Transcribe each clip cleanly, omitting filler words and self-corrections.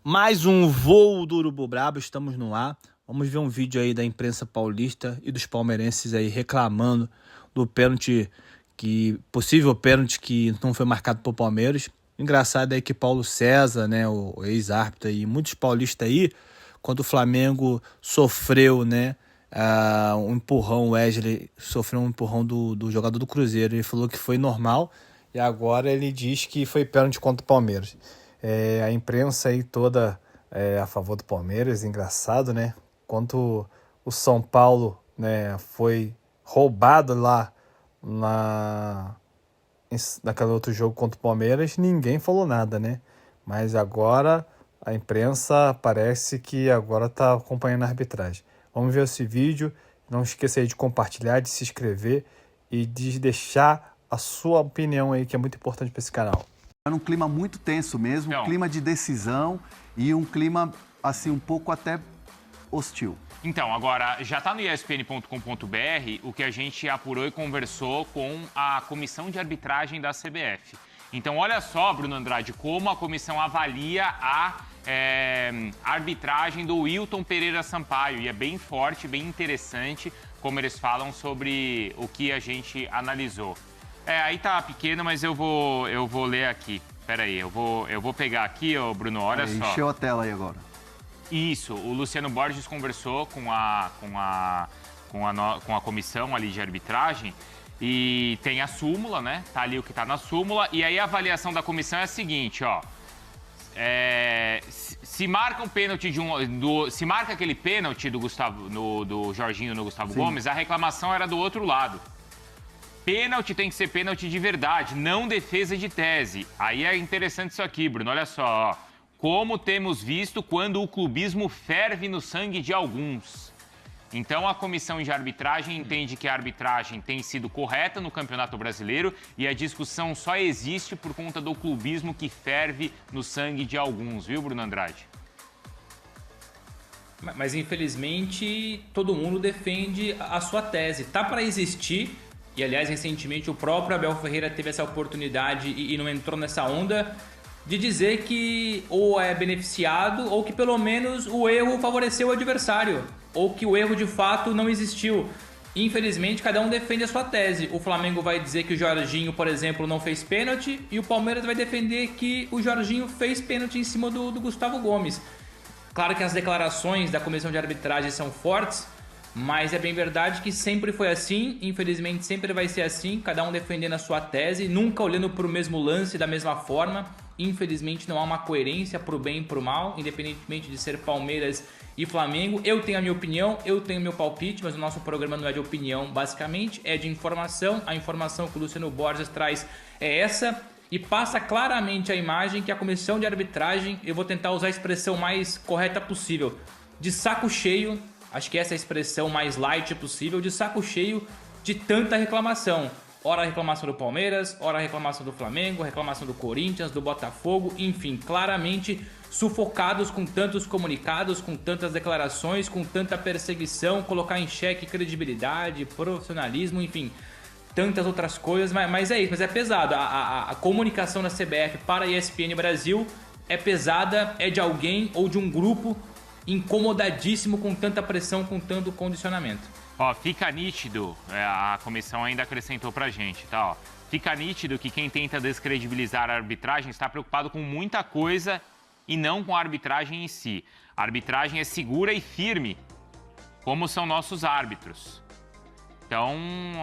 Mais um voo do Urubu Brabo, estamos no ar. Vamos ver um vídeo aí da imprensa paulista e dos palmeirenses aí reclamando do pênalti, possível pênalti que não foi marcado por Palmeiras. Engraçado é que Paulo César, né, o ex-árbitro e muitos paulistas aí, quando o Flamengo sofreu, né, um empurrão, o Wesley sofreu um empurrão do jogador do Cruzeiro, ele falou que foi normal e agora ele diz que foi pênalti contra o Palmeiras. A imprensa aí toda a favor do Palmeiras, engraçado, né? Quando o São Paulo, né, foi roubado lá naquele outro jogo contra o Palmeiras, ninguém falou nada, né? Mas agora a imprensa parece que agora está acompanhando a arbitragem. Vamos ver esse vídeo. Não esqueça aí de compartilhar, de se inscrever e de deixar a sua opinião aí, que é muito importante para esse canal. Era um clima muito tenso mesmo, um clima de decisão e um clima, assim, um pouco até hostil. Então, agora, já está no espn.com.br o que a gente apurou e conversou com a comissão de arbitragem da CBF. Então, olha só, Bruno Andrade, como a comissão avalia a arbitragem do Wilton Pereira Sampaio. E é bem forte, bem interessante como eles falam sobre o que a gente analisou. Aí tá pequeno, mas eu vou ler aqui. Pera aí, eu vou pegar aqui, ô Bruno, olha só. Encheu a tela aí agora. Isso, o Luciano Borges conversou com a comissão ali de arbitragem e tem a súmula, né? Tá ali o que tá na súmula. E aí a avaliação da comissão é a seguinte, ó. Se marca um pênalti se marca aquele pênalti do Jorginho no Gustavo Gomes, a reclamação era do outro lado. Pênalti tem que ser pênalti de verdade, não defesa de tese. Aí é interessante isso aqui, Bruno, olha só. Ó. Como temos visto quando o clubismo ferve no sangue de alguns. Então, a comissão de arbitragem entende que a arbitragem tem sido correta no Campeonato Brasileiro e a discussão só existe por conta do clubismo que ferve no sangue de alguns, viu, Bruno Andrade? Mas, infelizmente, todo mundo defende a sua tese. Tá para existir... E, aliás, recentemente o próprio Abel Ferreira teve essa oportunidade e não entrou nessa onda de dizer que ou é beneficiado ou que pelo menos o erro favoreceu o adversário ou que o erro de fato não existiu. Infelizmente, cada um defende a sua tese. O Flamengo vai dizer que o Jorginho, por exemplo, não fez pênalti e o Palmeiras vai defender que o Jorginho fez pênalti em cima do Gustavo Gomes. Claro que as declarações da comissão de arbitragem são fortes, mas é bem verdade que sempre foi assim, infelizmente sempre vai ser assim, cada um defendendo a sua tese, nunca olhando para o mesmo lance da mesma forma. Infelizmente não há uma coerência para o bem e para o mal, independentemente de ser Palmeiras e Flamengo. Eu tenho a minha opinião, eu tenho meu palpite, mas o nosso programa não é de opinião, basicamente, é de informação. A informação que o Luciano Borges traz é essa e passa claramente a imagem que a comissão de arbitragem, eu vou tentar usar a expressão mais correta possível, de saco cheio. Acho que essa é a expressão mais light possível, de saco cheio de tanta reclamação. Ora a reclamação do Palmeiras, ora a reclamação do Flamengo, reclamação do Corinthians, do Botafogo, enfim, claramente sufocados com tantos comunicados, com tantas declarações, com tanta perseguição, colocar em xeque credibilidade, profissionalismo, enfim, tantas outras coisas, mas é isso, mas é pesado. A comunicação da CBF para a ESPN Brasil é pesada, é de alguém ou de um grupo incomodadíssimo com tanta pressão, com tanto condicionamento. Ó, fica nítido, a comissão ainda acrescentou pra gente, tá? Ó, fica nítido que quem tenta descredibilizar a arbitragem está preocupado com muita coisa e não com a arbitragem em si. A arbitragem é segura e firme, como são nossos árbitros. Então,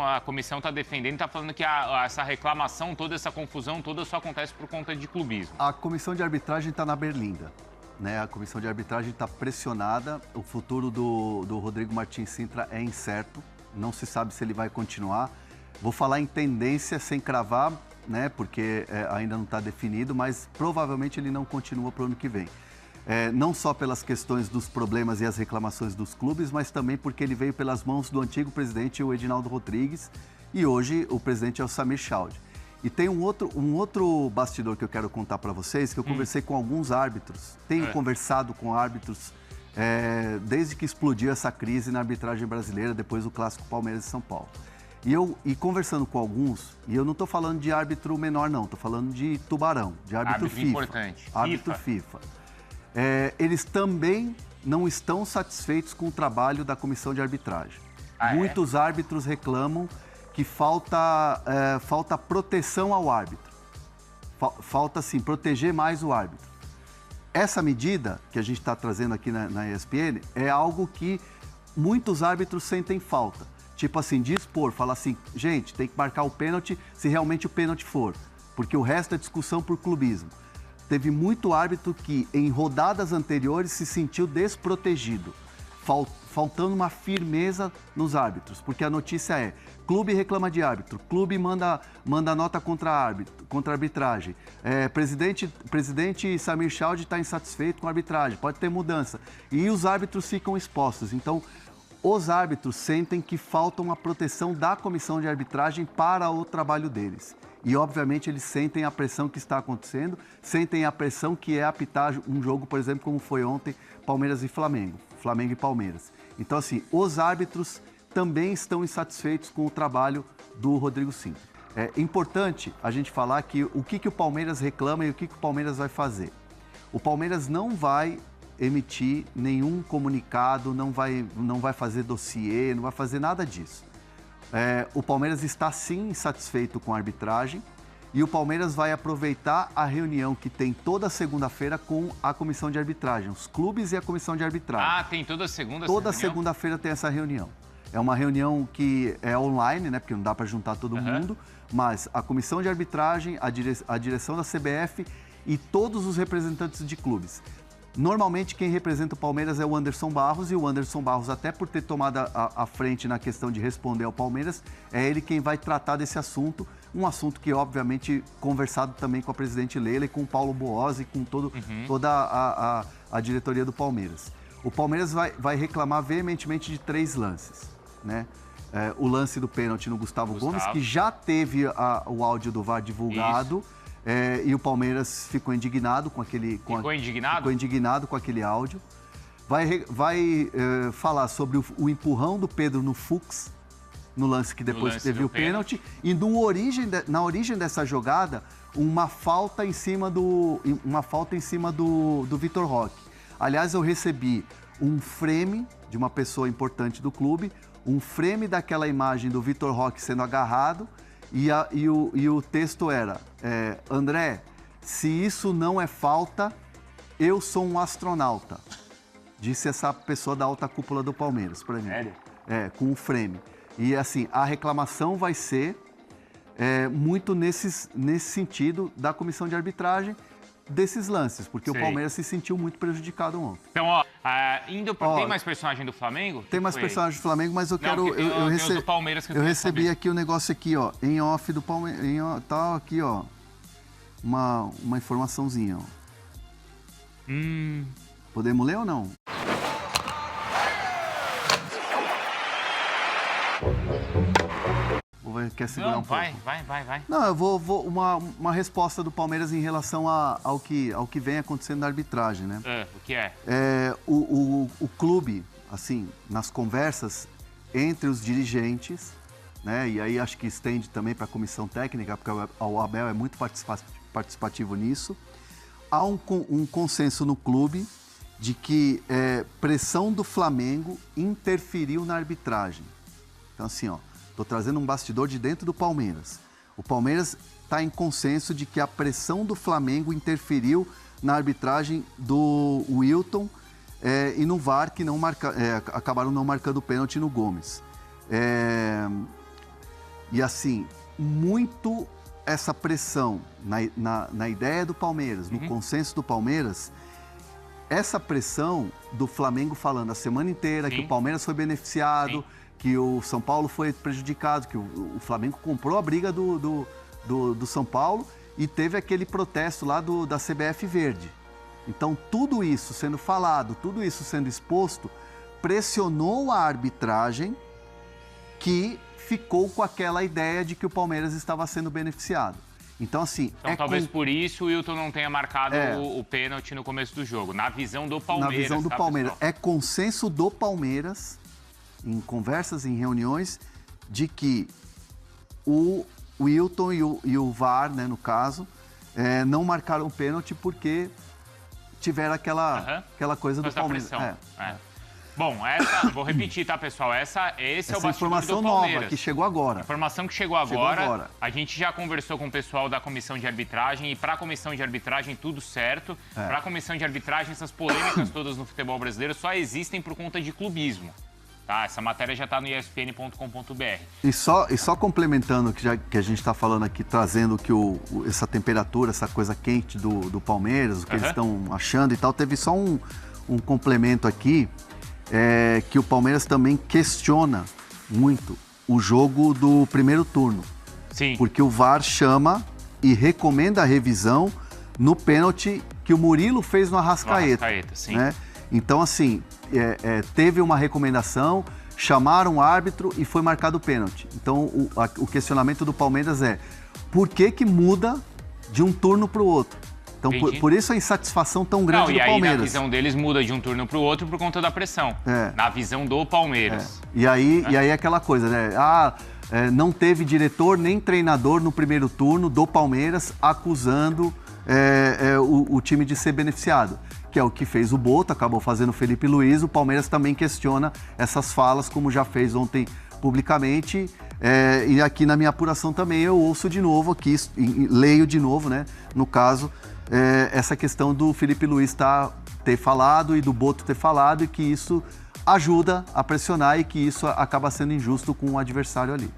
a comissão está defendendo, está falando que essa reclamação toda, essa confusão toda só acontece por conta de clubismo. A comissão de arbitragem está na berlinda. A comissão de arbitragem está pressionada, o futuro do Rodrigo Martins Cintra é incerto, não se sabe se ele vai continuar. Vou falar em tendência sem cravar, né, porque ainda não está definido, mas provavelmente ele não continua para o ano que vem. Não só pelas questões dos problemas e as reclamações dos clubes, mas também porque ele veio pelas mãos do antigo presidente, o Edinaldo Rodrigues, e hoje o presidente é o Samir Chaude. E tem um outro bastidor que eu quero contar para vocês, que eu conversei com alguns árbitros, tenho conversado com árbitros desde que explodiu essa crise na arbitragem brasileira, depois do clássico Palmeiras e São Paulo. E conversando com alguns, e eu não estou falando de árbitro menor não, estou falando de tubarão, de árbitro FIFA. Importante. Árbitro FIFA. eles também não estão satisfeitos com o trabalho da comissão de arbitragem. Muitos árbitros reclamam que falta proteção ao árbitro. Falta, assim, proteger mais o árbitro. Essa medida que a gente está trazendo aqui na ESPN é algo que muitos árbitros sentem falta. Tipo assim, dispor, falar assim, gente, tem que marcar o pênalti se realmente o pênalti for, porque o resto é discussão por clubismo. Teve muito árbitro que, em rodadas anteriores, se sentiu desprotegido, faltando uma firmeza nos árbitros, porque a notícia é, clube reclama de árbitro, clube manda nota contra a arbitragem, presidente Samir Chaude está insatisfeito com a arbitragem, pode ter mudança, e os árbitros ficam expostos. Então, os árbitros sentem que falta uma proteção da comissão de arbitragem para o trabalho deles. E, obviamente, eles sentem a pressão que está acontecendo, sentem a pressão que é apitar um jogo, por exemplo, como foi ontem, Palmeiras e Flamengo, Flamengo e Palmeiras. Então, assim, os árbitros também estão insatisfeitos com o trabalho do Rodrigo Sintra. É importante a gente falar que o que o Palmeiras reclama e o que o Palmeiras vai fazer. O Palmeiras não vai emitir nenhum comunicado, não vai fazer dossiê, não vai fazer nada disso. O Palmeiras está sim insatisfeito com a arbitragem e o Palmeiras vai aproveitar a reunião que tem toda segunda-feira com a comissão de arbitragem, os clubes e a comissão de arbitragem. Ah, tem toda segunda? Toda segunda-feira tem essa reunião. É uma reunião que é online, né? Porque não dá para juntar todo mundo, mas a comissão de arbitragem, a direção da CBF e todos os representantes de clubes. Normalmente quem representa o Palmeiras é o Anderson Barros, e o Anderson Barros, até por ter tomado a frente na questão de responder ao Palmeiras, é ele quem vai tratar desse assunto, um assunto que, obviamente, conversado também com a presidente Leila e com o Paulo Boazzi e com toda a diretoria do Palmeiras. O Palmeiras vai reclamar veementemente de 3 lances, né? O lance do pênalti no Gustavo Gomes, que já teve o áudio do VAR divulgado. E o Palmeiras ficou indignado com aquele... Ficou indignado com aquele áudio. Vai falar sobre o empurrão do Pedro no Fux, no lance que depois teve o pênalti. E na origem dessa jogada, uma falta em cima do Vitor Roque. Aliás, eu recebi um frame de uma pessoa importante do clube, um frame daquela imagem do Vitor Roque sendo agarrado, e o texto era, André, se isso não é falta, eu sou um astronauta. Disse essa pessoa da alta cúpula do Palmeiras para mim. Sério? Com o frame. E assim, a reclamação vai ser muito nesse sentido da comissão de arbitragem desses lances, porque o Palmeiras se sentiu muito prejudicado ontem. Então, tem mais personagem do Flamengo? Tem mais personagem do Flamengo, mas eu quero... Eu recebi aqui o negócio aqui, ó, em off do Palmeiras, tá aqui, ó, uma informaçãozinha, ó. Podemos ler ou não? Quer segurar um pouco? Vai. Não, eu vou uma resposta do Palmeiras em relação ao que vem acontecendo na arbitragem, né? O que é? O clube, assim, nas conversas entre os dirigentes, né? E aí acho que estende também para a comissão técnica, porque o Abel é muito participativo nisso. Há um consenso no clube de que pressão do Flamengo interferiu na arbitragem. Então, assim, ó, estou trazendo um bastidor de dentro do Palmeiras. O Palmeiras está em consenso de que a pressão do Flamengo interferiu na arbitragem do Wilton e no VAR, que acabaram não marcando o pênalti no Gomes. E assim, muito essa pressão na ideia do Palmeiras, no consenso do Palmeiras, essa pressão do Flamengo falando a semana inteira que o Palmeiras foi beneficiado, que o São Paulo foi prejudicado, que o Flamengo comprou a briga do São Paulo e teve aquele protesto lá da CBF Verde. Então, tudo isso sendo falado, tudo isso sendo exposto, pressionou a arbitragem, que ficou com aquela ideia de que o Palmeiras estava sendo beneficiado. Então, assim... talvez por isso o Wilton não tenha marcado o pênalti no começo do jogo, na visão do Palmeiras. Na visão do Palmeiras. Pessoal? É consenso do Palmeiras, em conversas, em reuniões, de que o Wilton e o VAR, né, no caso, não marcaram o pênalti porque tiveram aquela coisa do Palmeiras. Bom, vou repetir, tá, pessoal? Esse é o bastidor informação do Palmeiras. nova que chegou agora. Informação que chegou agora. A gente já conversou com o pessoal da comissão de arbitragem e para a comissão de arbitragem tudo certo. Para a comissão de arbitragem, essas polêmicas todas no futebol brasileiro só existem por conta de clubismo. Tá? Essa matéria já está no espn.com.br. E só complementando que a gente está falando aqui, trazendo que essa temperatura, essa coisa quente do Palmeiras, o que eles estão achando e tal, teve só um complemento aqui. Que o Palmeiras também questiona muito o jogo do primeiro turno. Sim. Porque o VAR chama e recomenda a revisão no pênalti que o Murilo fez no Arrascaeta. Sim. Né? Então, assim, teve uma recomendação, chamaram o árbitro e foi marcado o pênalti. Então, o questionamento do Palmeiras é por que muda de um turno para o outro? Então, por isso a insatisfação tão grande do Palmeiras. E aí, na visão deles, muda de um turno para o outro por conta da pressão. Na visão do Palmeiras. E aí aquela coisa, né? Não teve diretor nem treinador no primeiro turno do Palmeiras acusando o time de ser beneficiado. Que é o que fez o Boto, acabou fazendo o Felipe Luiz. O Palmeiras também questiona essas falas, como já fez ontem publicamente. E aqui na minha apuração também eu ouço de novo aqui, leio de novo, né? No caso, essa questão do Felipe Luiz ter falado e do Boto ter falado e que isso ajuda a pressionar e que isso acaba sendo injusto com o adversário ali.